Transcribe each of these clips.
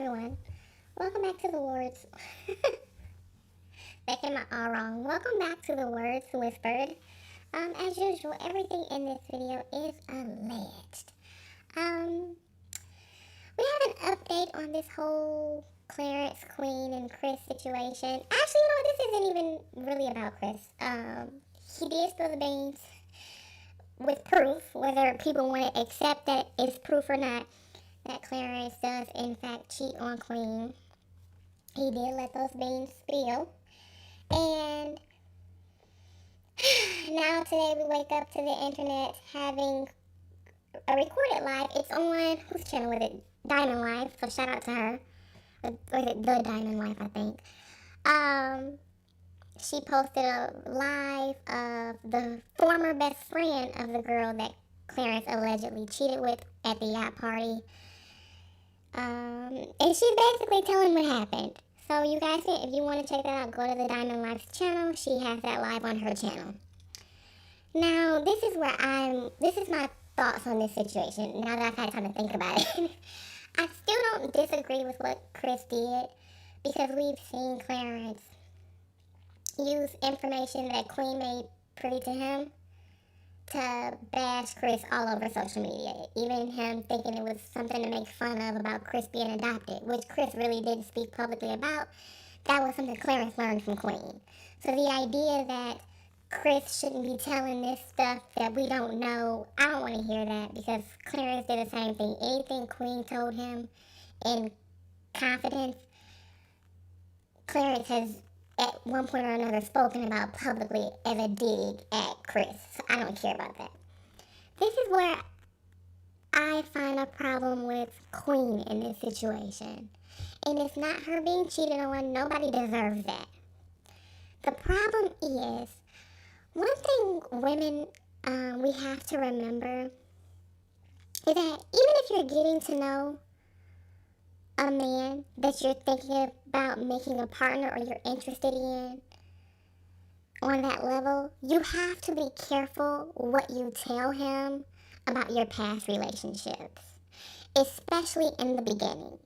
everyone. Welcome back to the Words. That came out all wrong. Welcome back to the Words Whispered. As usual, everything in this video is alleged. We have an update on this whole Clarence, Queen, and Chris situation. Actually, this isn't even really about Chris. He did spill the beans with proof, whether people want to accept that it's proof or not, that Clarence does in fact cheat on Queen. He did let those beans spill. And now today we wake up to the internet having a recorded live. It's on, whose channel was it? Diamond Life, so shout out to her. Or is it The Diamond Life, I think. She posted a live of the former best friend of the girl that Clarence allegedly cheated with at the yacht party. And she's basically telling what happened. So you guys, if you want to check that out, go to the Diamond Life's channel. She has that live on her channel. Now, this is my thoughts on this situation, now that I've had time to think about it. I still don't disagree with what Chris did, because we've seen Clarence use information that Queen made privy to him to bash Chris all over social media. Even him thinking it was something to make fun of about Chris being adopted, which Chris really didn't speak publicly about. That was something Clarence learned from Queen. So the idea that Chris shouldn't be telling this stuff that we don't know, I don't want to hear that, because Clarence did the same thing. Anything Queen told him in confidence, Clarence has at one point or another spoken about publicly as a dig at Chris. So I don't care about that. This is where I find a problem with Queen in this situation. And it's not her being cheated on. Nobody deserves that. The problem is, one thing women, we have to remember is that even if you're getting to know a man that you're thinking about making a partner or you're interested in on that level, you have to be careful what you tell him about your past relationships, especially in the beginning.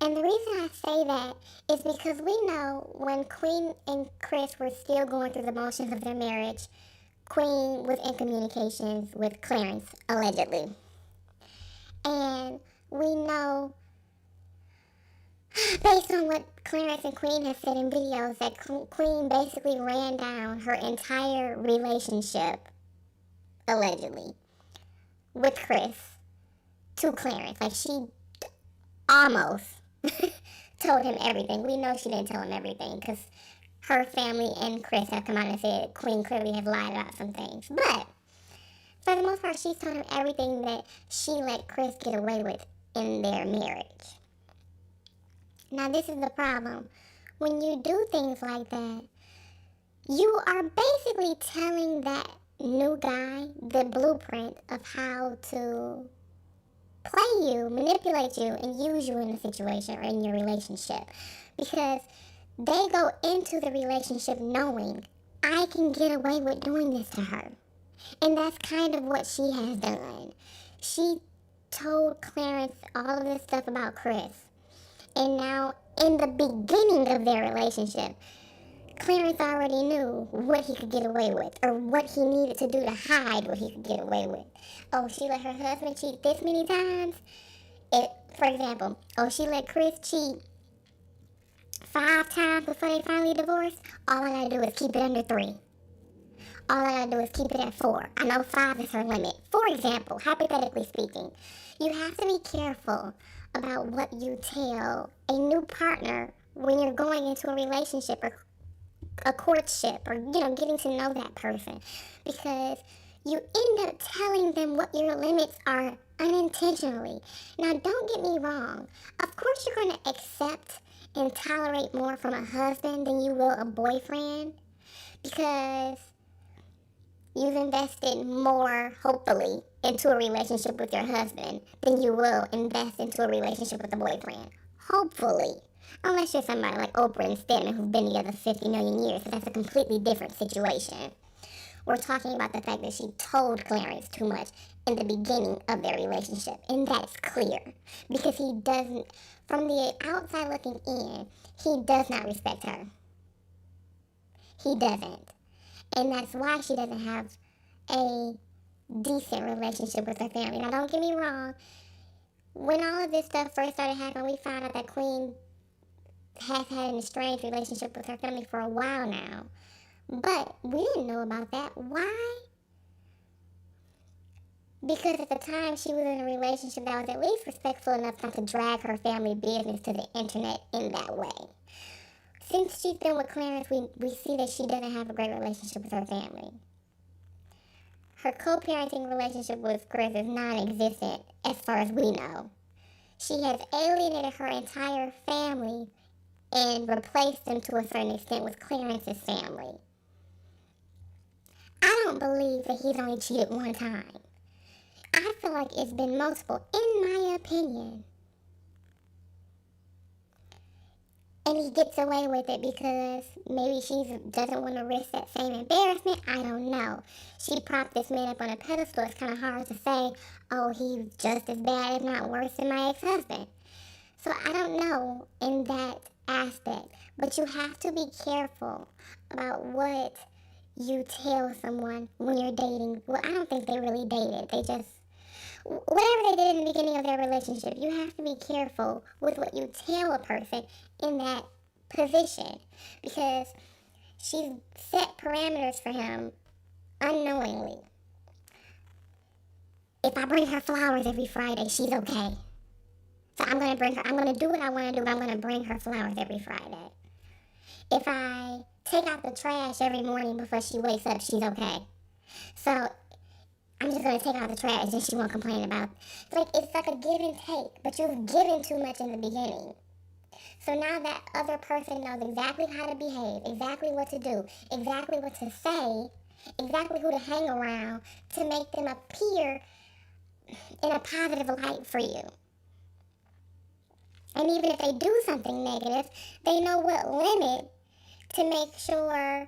And the reason I say that is because we know when Queen and Chris were still going through the motions of their marriage, Queen was in communications with Clarence, allegedly. And we know, based on what Clarence and Queen have said in videos, that Queen basically ran down her entire relationship, allegedly, with Chris to Clarence. Like, she almost told him everything. We know she didn't tell him everything, because her family and Chris have come out and said Queen clearly have lied about some things. But for the most part, she's told him everything that she let Chris get away with in their marriage. Now, this is the problem. When you do things like that, you are basically telling that new guy the blueprint of how to play you, manipulate you, and use you in a situation or in your relationship. Because they go into the relationship knowing, I can get away with doing this to her. And that's kind of what she has done. She told Clarence all of this stuff about Chris. And now, in the beginning of their relationship, Clarence already knew what he could get away with, or what he needed to do to hide what he could get away with. Oh, she let her husband cheat this many times? For example, she let Chris cheat 5 times before they finally divorced? All I gotta do is keep it under 3. All I gotta do is keep it at 4. I know 5 is her limit. For example, hypothetically speaking, you have to be careful about what you tell a new partner when you're going into a relationship or a courtship, or getting to know that person, because you end up telling them what your limits are unintentionally. Now, don't get me wrong. Of course you're going to accept and tolerate more from a husband than you will a boyfriend, because you've invested more, hopefully, into a relationship with your husband than you will invest into a relationship with a boyfriend. Hopefully. Unless you're somebody like Oprah and Stedman who've been together 50 million years, so that's a completely different situation. We're talking about the fact that she told Clarence too much in the beginning of their relationship. And that's clear. Because he doesn't, from the outside looking in, he does not respect her. He doesn't. And that's why she doesn't have a decent relationship with her family. Now, don't get me wrong. When all of this stuff first started happening, we found out that Queen has had an estranged relationship with her family for a while now. But we didn't know about that. Why? Because at the time she was in a relationship that was at least respectful enough not to drag her family business to the internet in that way. Since she's been with Clarence, we see that she doesn't have a great relationship with her family. Her co-parenting relationship with Chris is non-existent as far as we know. She has alienated her entire family and replaced them to a certain extent with Clarence's family. I don't believe that he's only cheated one time. I feel like it's been multiple, in my opinion. And he gets away with it because maybe she doesn't want to risk that same embarrassment. I don't know. She propped this man up on a pedestal. It's kind of hard to say, oh, he's just as bad, if not worse, than my ex-husband. So I don't know in that aspect. But you have to be careful about what you tell someone when you're dating. Well, I don't think they really dated. They just, whatever they did in the beginning of their relationship, you have to be careful with what you tell a person in that position. Because she's set parameters for him unknowingly. If I bring her flowers every Friday, she's okay. So I'm going to do what I want to do, but I'm going to bring her flowers every Friday. If I take out the trash every morning before she wakes up, she's okay. So I'm just going to take out the trash and she won't complain about it. It's like a give and take, but you've given too much in the beginning. So now that other person knows exactly how to behave, exactly what to do, exactly what to say, exactly who to hang around to make them appear in a positive light for you. And even if they do something negative, they know what limit to make sure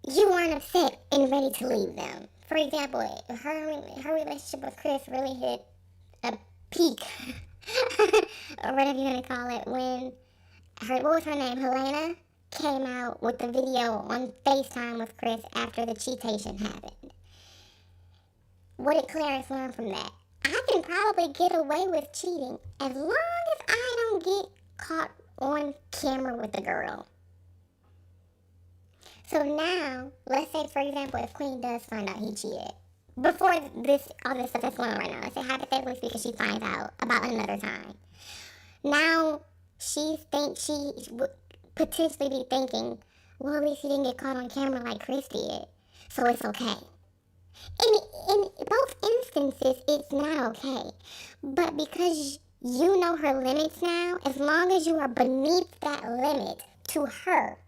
you aren't upset and ready to leave them. For example, her relationship with Chris really hit a peak, or whatever you want to call it, when what was her name, Helena, came out with the video on FaceTime with Chris after the cheatation happened. What did Clarence learn from that? I can probably get away with cheating as long as I don't get caught on camera with the girl. So now, let's say, for example, if Queen does find out he cheated, before all this stuff that's going on right now, let's say hypothetically speaking, she finds out about another time. Now, she would potentially be thinking, well, at least he didn't get caught on camera like Chris did, so it's okay. In both instances, it's not okay. But because you know her limits now, as long as you are beneath that limit to her,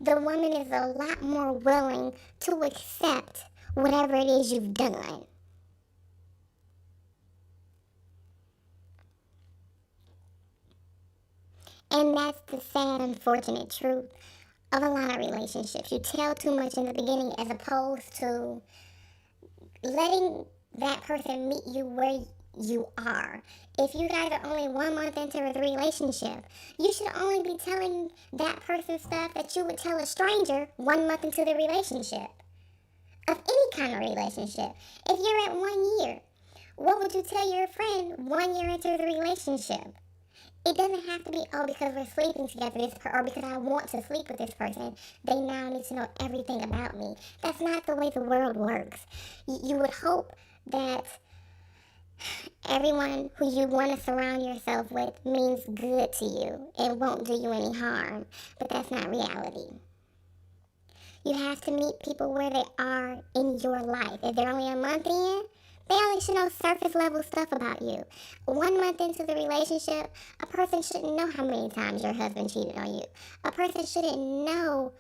the woman is a lot more willing to accept whatever it is you've done. And that's the sad, unfortunate truth of a lot of relationships. You tell too much in the beginning as opposed to letting that person meet you where you are. If you guys are only 1 month into the relationship, you should only be telling that person stuff that you would tell a stranger 1 month into the relationship. Of any kind of relationship. If you're at 1 year, what would you tell your friend 1 year into the relationship? It doesn't have to be, oh, because we're sleeping together, or because I want to sleep with this person, they now need to know everything about me. That's not the way the world works. You would hope that everyone who you want to surround yourself with means good to you. It won't do you any harm, but that's not reality. You have to meet people where they are in your life. If they're only a month in, they only should know surface level stuff about you. 1 month into the relationship, a person shouldn't know how many times your husband cheated on you. A person shouldn't know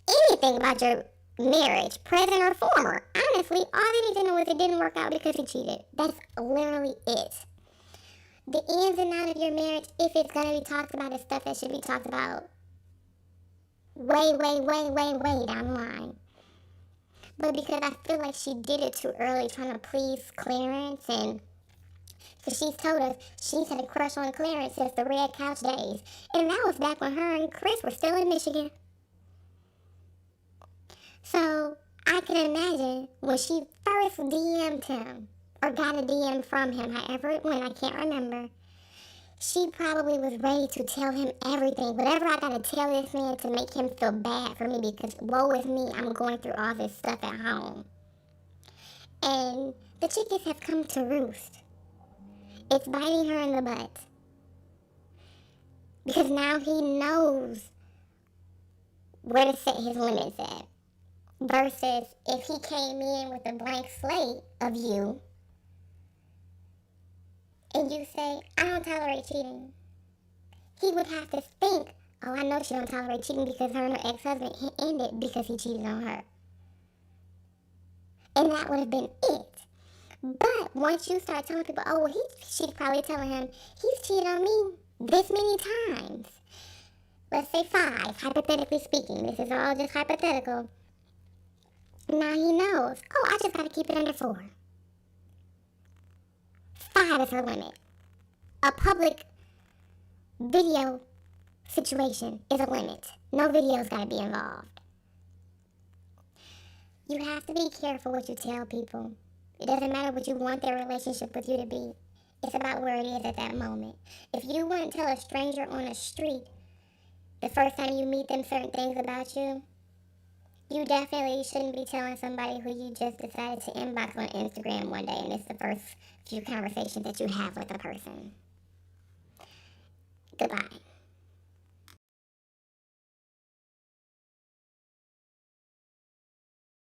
anything about your marriage, present or former. Honestly, all they need to know is it didn't work out because he cheated. That's literally it. The ins and outs of your marriage, if it's going to be talked about, is stuff that should be talked about way, way, way, way, way down the line. But because I feel like she did it too early, trying to please Clarence, and because she's told us she's had a crush on Clarence since the Red Couch days. And that was back when her and Chris were still in Michigan. So I can imagine when she first DM'd him, or got a DM from him, however it went, I can't remember. She probably was ready to tell him everything. Whatever I gotta tell this man to make him feel bad for me, because woe is me, I'm going through all this stuff at home. And the chickens have come to roost. It's biting her in the butt. Because now he knows where to set his limits at. Versus if he came in with a blank slate of you, and you say, I don't tolerate cheating. He would have to think, oh, I know she don't tolerate cheating because her and her ex-husband ended because he cheated on her. And that would have been it. But once you start telling people, oh, well, she's probably telling him, he's cheated on me this many times. Let's say 5, hypothetically speaking. This is all just hypothetical. Now he knows, oh, I just got to keep it under 4. 5 is her limit. A public video situation is a limit. No video's got to be involved. You have to be careful what you tell people. It doesn't matter what you want their relationship with you to be. It's about where it is at that moment. If you wouldn't tell a stranger on the street the first time you meet them certain things about you, you definitely shouldn't be telling somebody who you just decided to inbox on Instagram one day and it's the first few conversations that you have with a person. Goodbye.